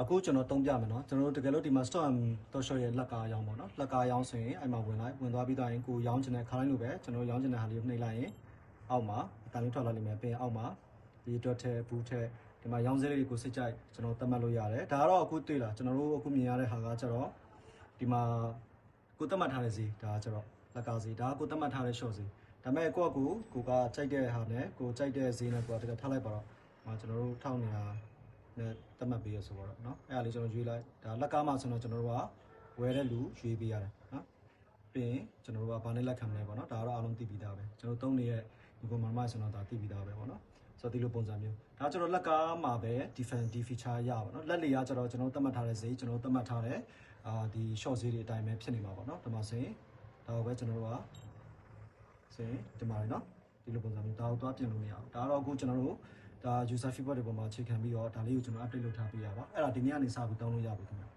အခုကျွန်တော်တုံးပြမယ်နော်ကျွန်တော်တို့တကယ်လို့ဒီမှာ stock top short ရဲ့လက်ကားရောင်းပေါ့နော်လက်ကားရောင်းဆိုရင်အဲ့မှာဝင်သွားပြီးတော့ရင်ကိုရောင်းချင်တဲ့ခါတိုင်းလိုပဲကျွန်တော်ရောင်းချင်တဲ့ဟာလေးကိုနှိပ်လိုက်ရင်အောက်မှာအတန်လေးထွက်လာလိမ့်မယ်ပြီးရင်အောက်မှာဒီတော့ထဲဘူးထဲဒီမှာရောင်းစဲလေးတွေကိုစိတ်ကြိုက်ကျွန်တော်သတ်မှတ်လို့ရတယ်ဒါကတော့အခုတွေ့လားကျွန်တော်တို့အခုမြင်ရတဲ့ဟာကကျတော့ဒီမှာကိုသတ်မှတ်ထားတဲ့ဈေးဒါကကျတော့လက်ကားဈေးဒါကကိုသတ်မှတ်ထားတဲ့ short ဈေးဒါပေမဲ့ကိုကကြိုက်တဲ့ဟာနဲ့ကိုကြိုက်တဲ့ဈေးနဲ့ကိုတကယ်ထားလိုက်ပါတော့ကျွန်တော်တို့1900နဲ့တတ်မှတ်ပေးရဆိုတော့เนาะအဲ့ဒါလေးကျွန်တော်ရွေးလိုက်ဒါလက်ကားမှာဆိုတော့ကျွန်တော်တို့ကဝယ်တဲ့လူရွေးပေးရတယ်เนาะပြီးရင်ကျွန်တော်တို့ကဘာနဲ့လက်ခံမလဲပေါ့เนาะဒါကတော့အားလုံးသိပြီးသားပဲကျွန်တော်သုံးနေတဲ့ဒီပုံမှန်ဆိုတော့ဒါသိပြီးသားပဲပေါ့เนาะဆိုတော့ဒီလိုပုံစံမျိုးဒါကျွန်တော်လက်ကားမှာပဲ defend feature ရပါတော့လက်လေကကျွန်တော်သတ်မှတ်ထားတဲ့ဈေးကျွန်တော်သတ်မှတ်ထားတဲ့ဒီ short ဈေးတွေအတိုင်းပဲဖြစ်နေမှာပေါ့เนาะဒီမှာဆိုရင်ဒါကိုပဲကျွန်တော်တို့ကဆိုရင်ဒီမှာเนาะဒီလိုပုံစံမျိုးဒါကိုသွားပြင်လို့မရဘူးဒါတော့အခုကျွန်တော်တို့ဒါ user feedback တွေပေါ်မှာအခြေခံပြီးတော့ဒါလေးကိုကျွန်တော် update လုပ်ထားပေးရပါအဲ့ဒါဒီနေ့ကနေစပြီးတောင်းလို့ရပြီခင်ဗျာ